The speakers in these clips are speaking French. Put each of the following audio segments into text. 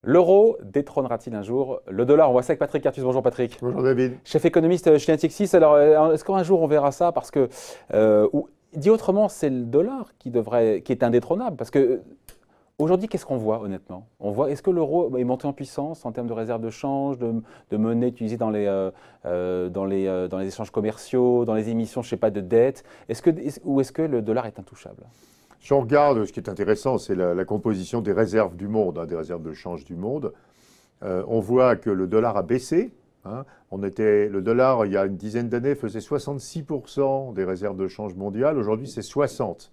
L'euro détrônera-t-il un jour le dollar? On voit ça avec Patrick Artus. Bonjour Patrick. Bonjour David. Chef économiste chez Natixis. Alors, est-ce qu'un jour on verra ça? Parce que, dit autrement, c'est le dollar qui est indétrônable. Parce que aujourd'hui, qu'est-ce qu'on voit honnêtement? Est-ce que l'euro est monté en puissance en termes de réserve de change, de monnaie utilisée dans les échanges commerciaux, dans les émissions, je sais pas, de dettes? Ou est-ce que le dollar est intouchable? Si on regarde, ce qui est intéressant, c'est la composition des réserves du monde, des réserves de change du monde. On voit que le dollar a baissé. Le dollar, il y a une dizaine d'années, faisait 66% des réserves de change mondiales. Aujourd'hui, c'est 60%.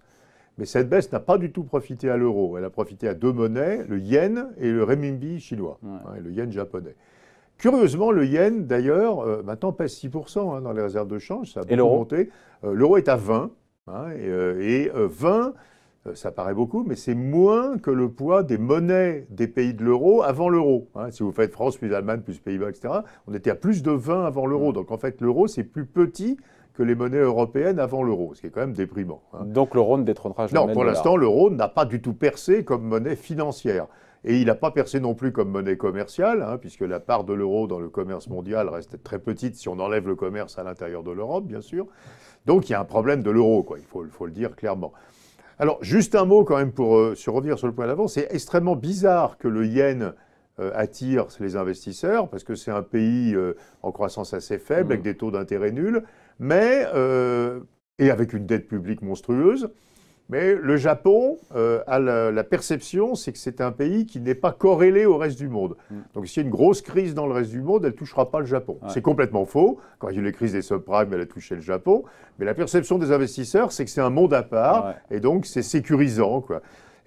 Mais cette baisse n'a pas du tout profité à l'euro. Elle a profité à deux monnaies, le yen et le renminbi chinois, et le yen japonais. Curieusement, le yen, d'ailleurs, maintenant pèse 6% dans les réserves de change. Ça a beaucoup monté. L'euro est à 20. Et 20, ça paraît beaucoup, mais c'est moins que le poids des monnaies des pays de l'euro avant l'euro. Si vous faites France plus Allemagne plus Pays-Bas, etc., on était à plus de 20 avant l'euro. Donc en fait, l'euro, c'est plus petit que les monnaies européennes avant l'euro, ce qui est quand même déprimant. Donc l'euro ne détrônera jamais le dollar. Non, pour l'instant, l'euro n'a pas du tout percé comme monnaie financière. Et il n'a pas percé non plus comme monnaie commerciale, puisque la part de l'euro dans le commerce mondial reste très petite si on enlève le commerce à l'intérieur de l'Europe, bien sûr. Donc il y a un problème de l'euro, il faut le dire clairement. Alors, juste un mot quand même pour revenir sur le point d'avant. C'est extrêmement bizarre que le yen attire les investisseurs, parce que c'est un pays en croissance assez faible, avec des taux d'intérêt nuls, et avec une dette publique monstrueuse. Mais le Japon a la perception, c'est que c'est un pays qui n'est pas corrélé au reste du monde. Donc s'il y a une grosse crise dans le reste du monde, elle ne touchera pas le Japon. C'est complètement faux. Quand il y a eu les crises des subprimes, elle a touché le Japon. Mais la perception des investisseurs, c'est que c'est un monde à part, et donc c'est sécurisant,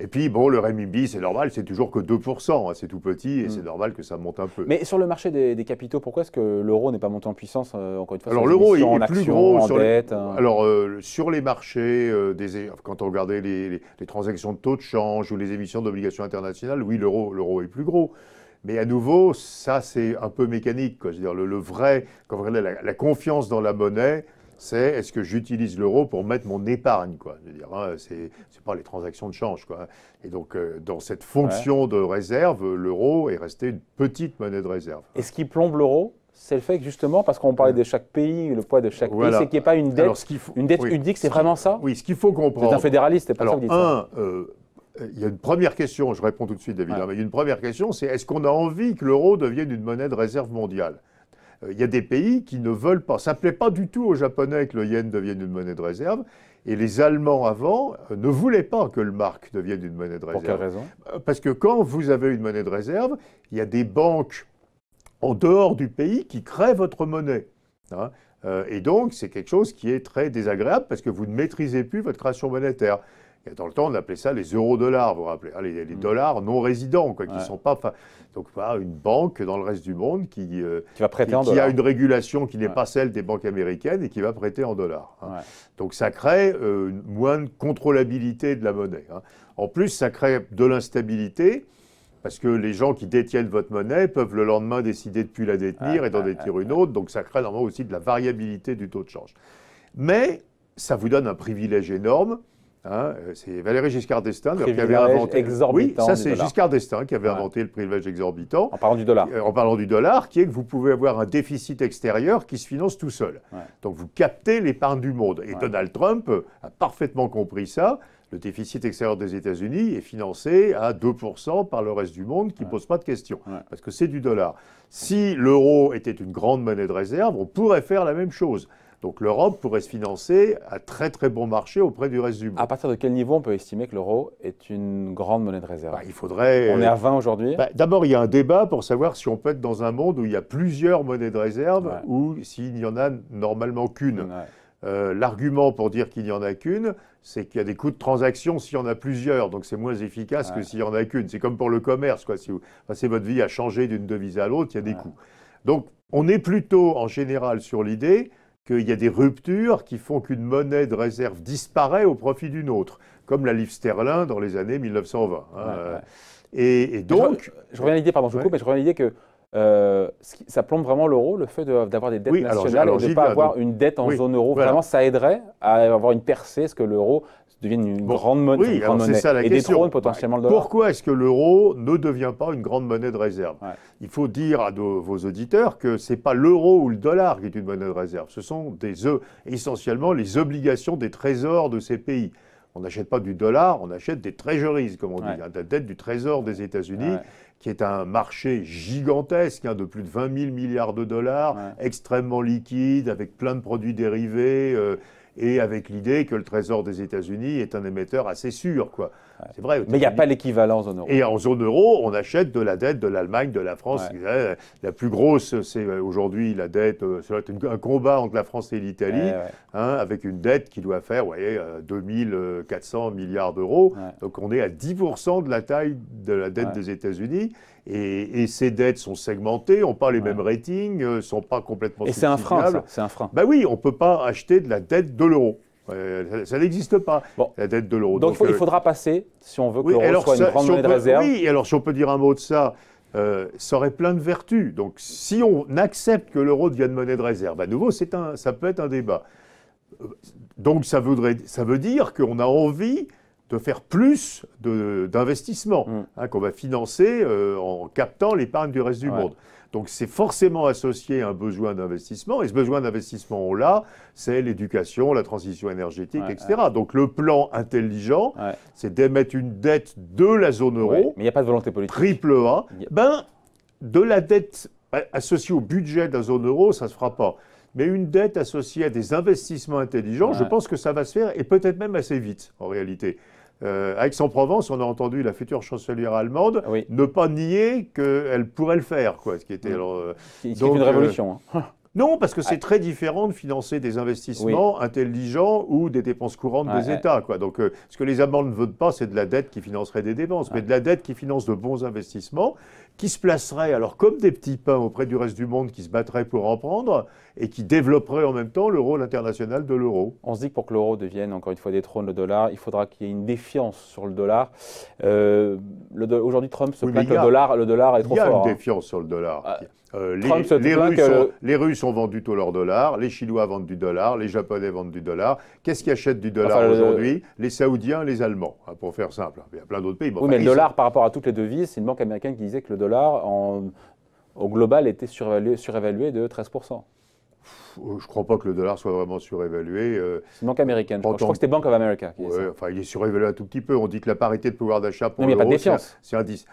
Et puis, bon, le renminbi, c'est normal, c'est toujours que 2%, c'est tout petit, et c'est normal que ça monte un peu. Mais sur le marché des capitaux, pourquoi est-ce que l'euro n'est pas monté en puissance, encore une fois? Alors l'euro est plus gros sur les marchés, quand on regardait les transactions de taux de change ou les émissions d'obligations internationales, oui, l'euro est plus gros. Mais à nouveau, ça c'est un peu mécanique, C'est-à-dire le vrai, quand vous regardez la confiance dans la monnaie, c'est est-ce que j'utilise l'euro pour mettre mon épargne, c'est pas les transactions de change, Et donc, dans cette fonction de réserve, l'euro est resté une petite monnaie de réserve. Et ce qui plombe l'euro, c'est le fait que justement, parce qu'on parlait de chaque pays, le poids de chaque pays, c'est qu'il n'y ait pas une dette, une dette unique, c'est vraiment ça? Oui, ce qu'il faut comprendre. C'est un fédéraliste, c'est pas ça que vous dites ça. Il y a une première question, je réponds tout de suite, David, mais il y a une première question, c'est est-ce qu'on a envie que l'euro devienne une monnaie de réserve mondiale? Il y a des pays qui ne veulent pas. Ça ne plaît pas du tout aux Japonais que le yen devienne une monnaie de réserve. Et les Allemands avant ne voulaient pas que le mark devienne une monnaie de réserve. Pour quelle raison? Parce que quand vous avez une monnaie de réserve, il y a des banques en dehors du pays qui créent votre monnaie. Et donc, c'est quelque chose qui est très désagréable parce que vous ne maîtrisez plus votre création monétaire. Et dans le temps, on appelait ça les euro-dollars, vous vous rappelez, les dollars non résidents, qui sont pas. Donc, une banque dans le reste du monde qui va prêter en dollars, qui a une régulation qui n'est pas celle des banques américaines et qui va prêter en dollars. Donc, ça crée une moindre contrôlabilité de la monnaie. En plus, ça crée de l'instabilité. Parce que les gens qui détiennent votre monnaie peuvent le lendemain décider de ne plus la détenir et d'en détenir une autre. Donc, ça crée normalement aussi de la variabilité du taux de change. Mais ça vous donne un privilège énorme. C'est Valéry Giscard d'Estaing qui avait inventé. Exorbitant. Oui, ça c'est Giscard d'Estaing qui avait inventé le privilège exorbitant. En parlant du dollar. En parlant du dollar, qui est que vous pouvez avoir un déficit extérieur qui se finance tout seul. Donc vous captez l'épargne du monde. Et Donald Trump a parfaitement compris ça. Le déficit extérieur des États-Unis est financé à 2% par le reste du monde qui ne pose pas de questions. Parce que c'est du dollar. Si l'euro était une grande monnaie de réserve, on pourrait faire la même chose. Donc l'Europe pourrait se financer à très très bon marché auprès du reste du monde. À partir de quel niveau on peut estimer que l'euro est une grande monnaie de réserve? Il faudrait. On est à 20 aujourd'hui. D'abord, il y a un débat pour savoir si on peut être dans un monde où il y a plusieurs monnaies de réserve ou s'il n'y en a normalement qu'une. L'argument pour dire qu'il n'y en a qu'une, c'est qu'il y a des coûts de transaction s'il y en a plusieurs, donc c'est moins efficace que s'il n'y en a qu'une. C'est comme pour le commerce, si vous passez votre vie à changer d'une devise à l'autre, il y a des coûts. Donc on est plutôt en général sur l'idée qu'il y a des ruptures qui font qu'une monnaie de réserve disparaît au profit d'une autre, comme la livre sterling dans les années 1920. Et donc... Je reviens à l'idée, pardon, je coupe, mais je reviens à l'idée que Ça plombe vraiment l'euro, le fait d'avoir des dettes Oui, nationales et de ne Gilles, pas là, avoir donc, une dette en oui, zone euro. voilà. Vraiment, ça aiderait à avoir une percée, ce que l'euro devienne une grande monnaie, Oui, alors c'est ça la et question. détrône potentiellement le dollar. Pourquoi est-ce que l'euro ne devient pas une grande monnaie de réserve? Ouais. Il faut dire à vos auditeurs que ce n'est pas l'euro ou le dollar qui est une monnaie de réserve. Ce sont essentiellement les obligations des trésors de ces pays. On n'achète pas du dollar, on achète des treasuries, comme on dit, la dette du trésor des États-Unis, qui est un marché gigantesque de plus de 20 000 milliards de dollars, extrêmement liquide, avec plein de produits dérivés, et avec l'idée que le trésor des États-Unis est un émetteur assez sûr, quoi. C'est vrai. Mais il n'y a pas l'équivalent en zone euro. Et en zone euro, on achète de la dette de l'Allemagne, de la France. La plus grosse, c'est aujourd'hui la dette, ça va être un combat entre la France et l'Italie, avec une dette qui doit faire 2400 milliards d'euros. Donc on est à 10% de la taille de la dette des États-Unis. Et ces dettes sont segmentées, n'ont pas les mêmes ratings, ne sont pas complètement Et c'est un frein, ça. C'est un frein. Ben oui, on ne peut pas acheter de la dette de l'euro. Ça n'existe pas, la dette de l'euro. Donc il faudra passer, si on veut que l'euro soit une grande monnaie de réserve. Oui, alors si on peut dire un mot de ça, ça aurait plein de vertus. Donc si on accepte que l'euro devienne monnaie de réserve, à nouveau, ça peut être un débat. Donc ça veut dire qu'on a envie de faire plus d'investissements, qu'on va financer en captant l'épargne du reste du monde. Donc c'est forcément associé à un besoin d'investissement, et ce besoin d'investissement, on l'a, c'est l'éducation, la transition énergétique, etc. Donc le plan intelligent, c'est d'émettre une dette de la zone euro, mais il n'y a pas de volonté politique. Triple A, de la dette associée au budget de la zone euro, ça ne se fera pas. Mais une dette associée à des investissements intelligents, je pense que ça va se faire, et peut-être même assez vite, en réalité. À Aix-en-Provence, on a entendu la future chancelière allemande ne pas nier qu'elle pourrait le faire, quoi, ce qui était c'est une révolution. Non, parce que c'est très différent de financer des investissements intelligents ou des dépenses courantes des États, quoi. Donc, ce que les Allemands ne veulent pas, c'est de la dette qui financerait des dépenses, mais de la dette qui finance de bons investissements, qui se placerait alors comme des petits pains auprès du reste du monde qui se battrait pour en prendre et qui développerait en même temps le rôle international de l'euro. On se dit que pour que l'euro devienne encore une fois détrône le dollar, il faudra qu'il y ait une défiance sur le dollar. Aujourd'hui, Trump se plaint que le dollar est trop fort. Il y a une défiance sur le dollar. Les Russes ont vendu tout leur dollar, les Chinois vendent du dollar, les Japonais vendent du dollar. Qu'est-ce qui achète du dollar aujourd'hui? Les Saoudiens, les Allemands, pour faire simple. Il y a plein d'autres pays. Oui, mais le dollar, par rapport à toutes les devises, c'est une banque américaine qui disait que le dollar, au global, était surévalué de 13%. Je ne crois pas que le dollar soit vraiment surévalué. C'est une banque américaine. Je crois que c'était Bank of America qui disait ça. Enfin, il est surévalué un tout petit peu. On dit que la parité de pouvoir d'achat pour l'euro, c'est un 10.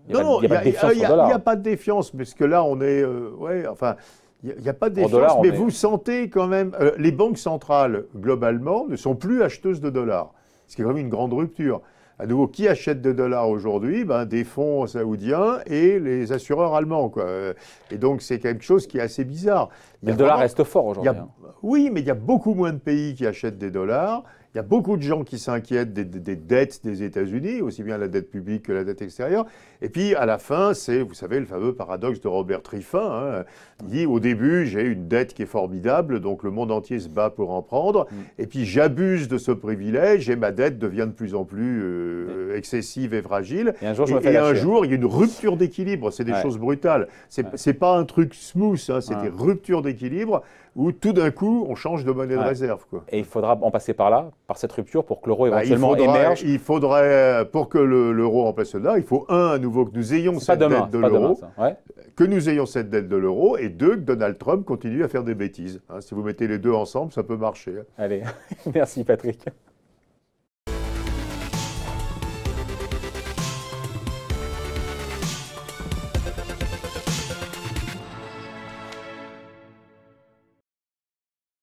Non, il n'y a pas de défiance, parce que là, on est... il n'y a pas de défiance, mais vous sentez quand même... les banques centrales, globalement, ne sont plus acheteuses de dollars, ce qui est quand même une grande rupture. À nouveau, qui achète des dollars aujourd'hui? Des fonds saoudiens et les assureurs allemands, quoi. Et donc, c'est quelque chose qui est assez bizarre. Mais le dollar reste fort aujourd'hui. Oui, mais il y a beaucoup moins de pays qui achètent des dollars. Il y a beaucoup de gens qui s'inquiètent des dettes des États-Unis, aussi bien la dette publique que la dette extérieure. Et puis, à la fin, c'est, vous savez, le fameux paradoxe de Robert Triffin. Il dit, au début, j'ai une dette qui est formidable, donc le monde entier se bat pour en prendre. Et puis, j'abuse de ce privilège et ma dette devient de plus en plus excessive et fragile. Et un jour, il y a une rupture d'équilibre. C'est des choses brutales. C'est pas un truc smooth, c'est des ruptures d'équilibre où tout d'un coup, on change de monnaie de réserve, quoi. Et il faudra en passer par là, par cette rupture, pour que l'euro éventuellement émerge. Il faudrait, pour que l'euro remplace le dollar, il faut à nouveau que nous ayons cette dette de l'euro, que nous ayons cette dette de l'euro, et deux, que Donald Trump continue à faire des bêtises. Si vous mettez les deux ensemble, ça peut marcher. Allez, merci Patrick.